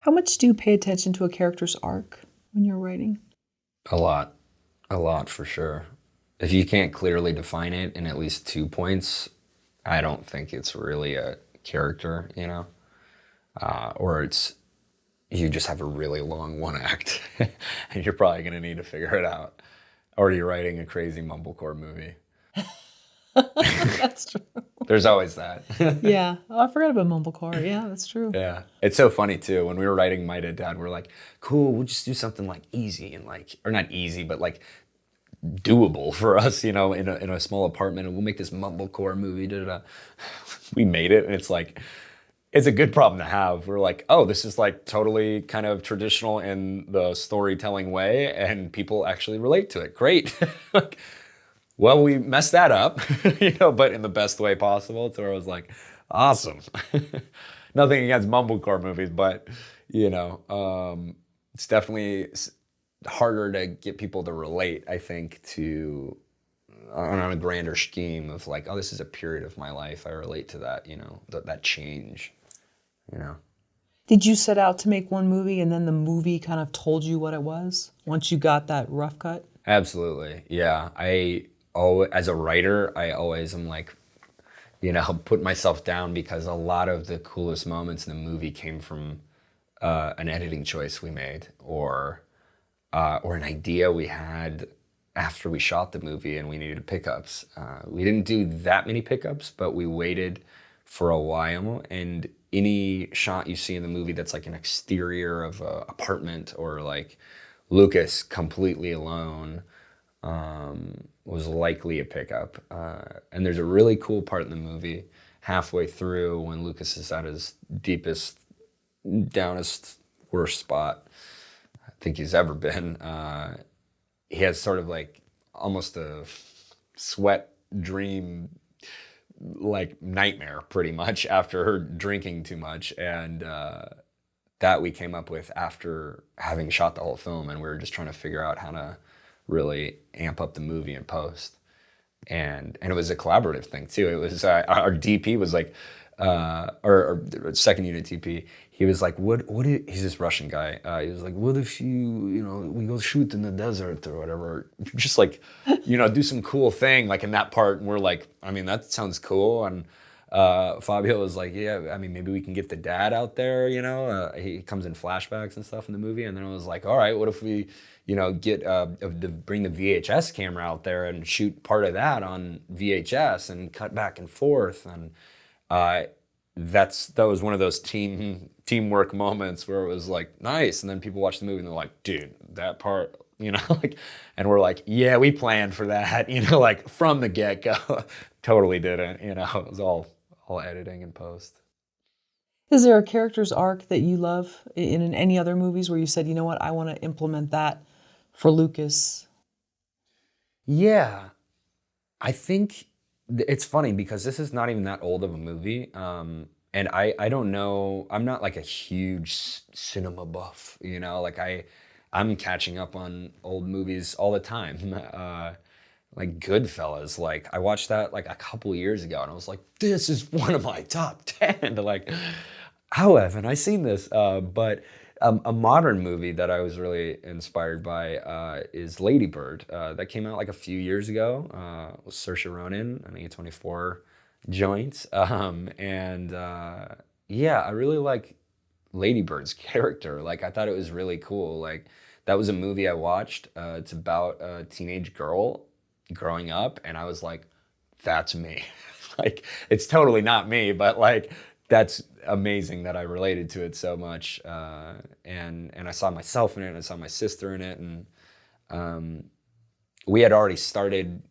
How much do you pay attention to a character's arc when you're writing? A lot for sure. If you can't clearly define it in at least 2 points, I don't think it's really a character, you know? Or it's you just have a really long one act and you're probably gonna need to figure it out. Or you're writing a crazy mumblecore movie. That's true. There's always that. Yeah. Oh, I forgot about Mumblecore. Yeah, that's true. Yeah. It's so funny too. When we were writing My Dead Dad, we're like, cool, we'll just do something like easy and like, or not easy, but like doable for us, you know, in a small apartment, and we'll make this mumblecore movie. Da, da, da. We made it, and it's like, it's a good problem to have. We're like, oh, this is like totally kind of traditional in the storytelling way, and people actually relate to it. Great. Like, well, we messed that up, you know, but in the best way possible. So I was like, awesome. Nothing against mumblecore movies, but you know, it's definitely harder to get people to relate, I think, to on a grander scheme of like, oh, this is a period of my life. I relate to that, you know, that change, you know. Did you set out to make one movie and then the movie kind of told you what it was once you got that rough cut? Absolutely, yeah. As a writer, I always am like, you know, put myself down because a lot of the coolest moments in the movie came from an editing choice we made, or an idea we had after we shot the movie and we needed pickups. We didn't do that many pickups, but we waited for a while, and any shot you see in the movie that's like an exterior of an apartment, or like Lucas completely alone, was likely a pickup. And there's a really cool part in the movie halfway through when Lucas is at his deepest, downest, worst spot I think he's ever been. He has sort of like almost a sweat dream, like nightmare pretty much after drinking too much. And that we came up with after having shot the whole film, and we were just trying to figure out how to really amp up the movie in post. And it was a collaborative thing too. It was our DP was like, or second unit TP. He was like, he's this Russian guy. He was like, what if we go shoot in the desert or whatever, just like, do some cool thing like in that part. And we're like, I mean, that sounds cool. And Fabio was like, yeah, I mean, maybe we can get the dad out there. He comes in flashbacks and stuff in the movie. And then I was like, all right, what if we bring the VHS camera out there and shoot part of that on VHS and cut back and forth. And that was one of those teamwork moments where it was like, nice. And then people watch the movie and they're like, dude, that part, like, and we're like, yeah, we planned for that, like from the get-go. Totally didn't, it was all editing and post. Is there a character's arc that you love in any other movies where you said, you know what, I want to implement that for Lucas? Yeah, I think it's funny because this is not even that old of a movie. And I don't know, I'm not like a huge cinema buff, like I'm catching up on old movies all the time. Like Goodfellas, like I watched that like a couple years ago and I was like, this is one of my top 10. Like, how haven't I seen this? But a modern movie that I was really inspired by is Lady Bird. That came out like a few years ago. With Saoirse Ronan, I think a 24 joint. Yeah, I really like Lady Bird's character. Like, I thought it was really cool. Like, that was a movie I watched. It's about a teenage girl growing up, and I was like, that's me. Like, it's totally not me, but like, that's amazing that I related to it so much. And I saw myself in it, and I saw my sister in it, and we had already started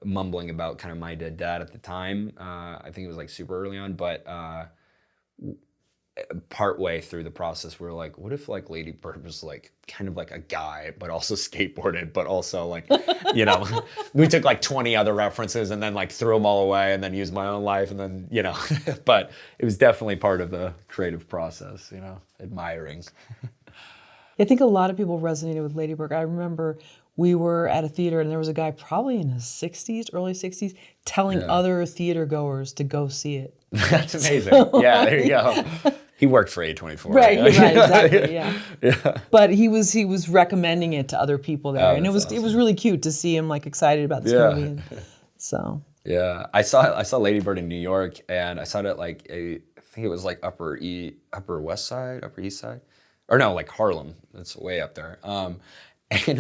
mumbling about kind of My Dead Dad at the time. I think it was like super early on, but partway through the process, we were like, what if like Lady Bird was like kind of like a guy, but also skateboarded, but also like, we took like 20 other references and then like threw them all away and then used my own life and then, but it was definitely part of the creative process, admiring. I think a lot of people resonated with Lady Bird. I remember we were at a theater and there was a guy probably in his 60s, early 60s, telling other theater goers to go see it. That's amazing. So, yeah, there you go. He worked for A24. Right, right, exactly, yeah. Yeah. But he was recommending it to other people there, Oh, and it that's was awesome. really cute to see him like excited about this Yeah. movie. And so Yeah. I saw Lady Bird in New York, and I saw it at like I think it was like Upper West Side, Upper East Side. Or no, like Harlem. That's way up there. And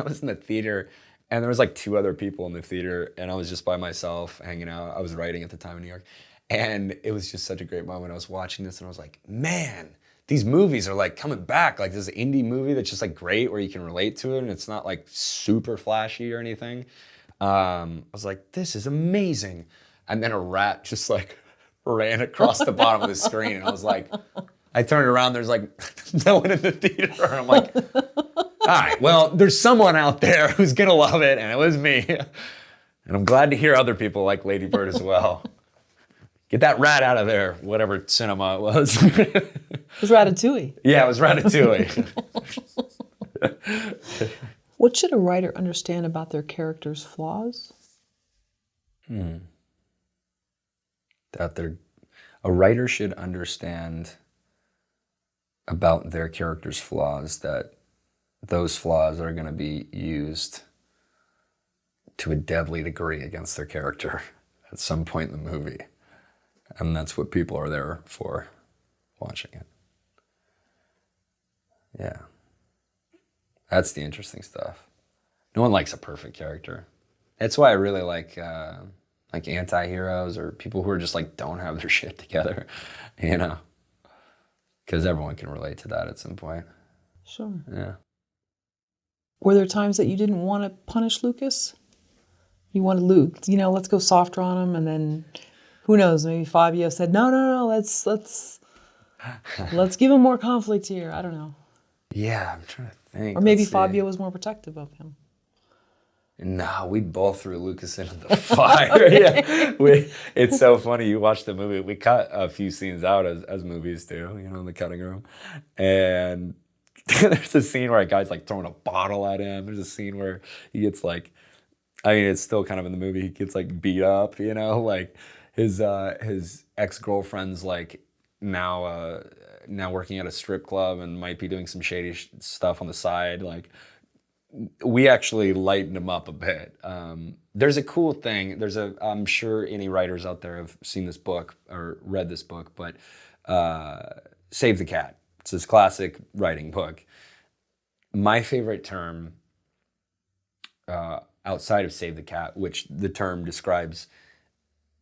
I was in the theater, and there was like two other people in the theater, and I was just by myself hanging out. I was writing at the time in New York, and it was just such a great moment. I was watching this, and I was like, man, these movies are like coming back. Like this indie movie that's just like great, where you can relate to it, and it's not like super flashy or anything. I was like, this is amazing. And then a rat just like ran across the bottom of the screen, and I was like, I turned around, there's like no one in the theater. I'm like, all right, well, there's someone out there who's gonna love it, and it was me. And I'm glad to hear other people like Lady Bird as well. Get that rat out of there, whatever cinema it was. it was Ratatouille. Yeah, it was Ratatouille. What should a writer understand about their character's flaws? A writer should understand about their character's flaws that those flaws are going to be used to a deadly degree against their character at some point in the movie. And that's what people are there for, watching it. Yeah. That's the interesting stuff. No one likes a perfect character. That's why I really like anti-heroes or people who are just like don't have their shit together, you know? Because everyone can relate to that at some point. Sure. Yeah. Were there times that you didn't want to punish Lucas? You wanted Luke, let's go softer on him, and then who knows? Maybe Fabio said, no, let's give him more conflict here. I don't know. Yeah, I'm trying to think. Or maybe Fabio was more protective of him. No, we both threw Lucas into the fire. Yeah, it's so funny. You watch the movie. We cut a few scenes out as movies do, in the cutting room. And there's a scene where a guy's like throwing a bottle at him. There's a scene where he gets like, it's still kind of in the movie. He gets like beat up, like his ex-girlfriend's like now working at a strip club and might be doing some shady stuff on the side. Like, we actually lightened him up a bit. There's a cool thing. I'm sure any writers out there have seen this book or read this book, but Save the Cat. It's this classic writing book. My favorite term outside of Save the Cat, which the term describes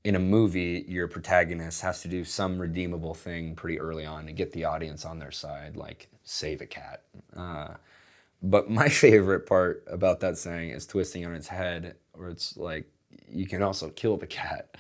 in a movie, your protagonist has to do some redeemable thing pretty early on to get the audience on their side, like save a cat. But my favorite part about that saying is twisting on its head, where it's like, you can also kill the cat,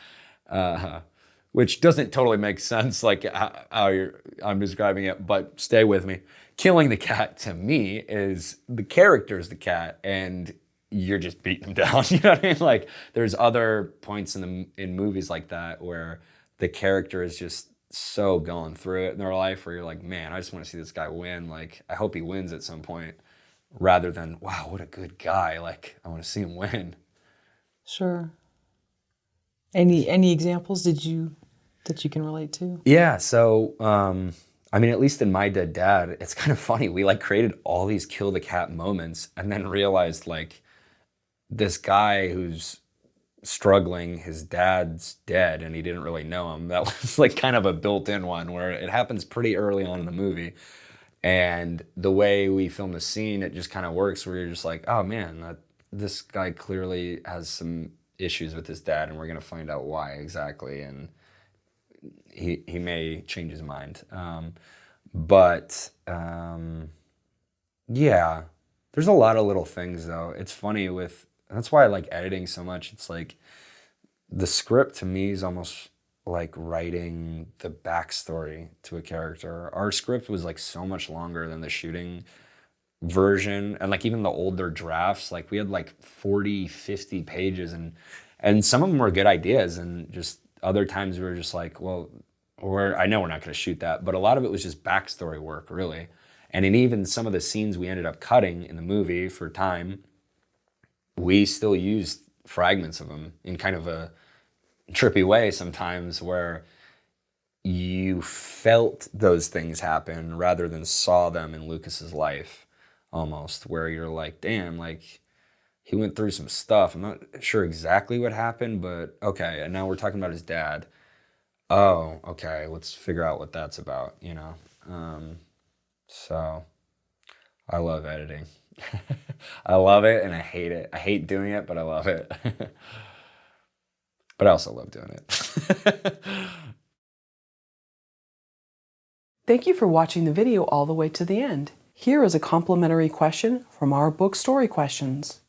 which doesn't totally make sense, like how I'm describing it, but stay with me. Killing the cat, to me, is the character's the cat, and you're just beating him down, you know what I mean? Like, there's other points in movies like that where the character is just so going through it in their life where you're like, man, I just want to see this guy win. Like, I hope he wins at some point. Rather than, wow, what a good guy. Like, I want to see him win. Sure. Any examples that you can relate to? Yeah, so, at least in My Dead Dad, it's kind of funny. We, like, created all these kill the cat moments and then realized, like, this guy who's struggling, his dad's dead and he didn't really know him. That was, like, kind of a built-in one where it happens pretty early on in the movie. And the way we film the scene, it just kind of works where you're just like, oh man, this guy clearly has some issues with his dad, and we're going to find out why exactly. And he may change his mind. Yeah, there's a lot of little things though. It's funny that's why I like editing so much. It's like the script to me is almost like writing the backstory to a character. Our script was like so much longer than the shooting version, and like even the older drafts, like we had like 40, 50 pages, and some of them were good ideas, and just other times we were just like, well, I know we're not going to shoot that, but a lot of it was just backstory work, really. And in even some of the scenes we ended up cutting in the movie for time, we still used fragments of them in kind of a trippy way sometimes, where you felt those things happen rather than saw them in Lucas's life, almost, where you're like, damn, like he went through some stuff. I'm not sure exactly what happened, but okay. And now we're talking about his dad. Oh, okay. Let's figure out what that's about, you know? So I love editing. I love it and I hate it. I hate doing it, but I love it. But I also love doing it. Thank you for watching the video all the way to the end. Here is a complimentary question from our book story questions.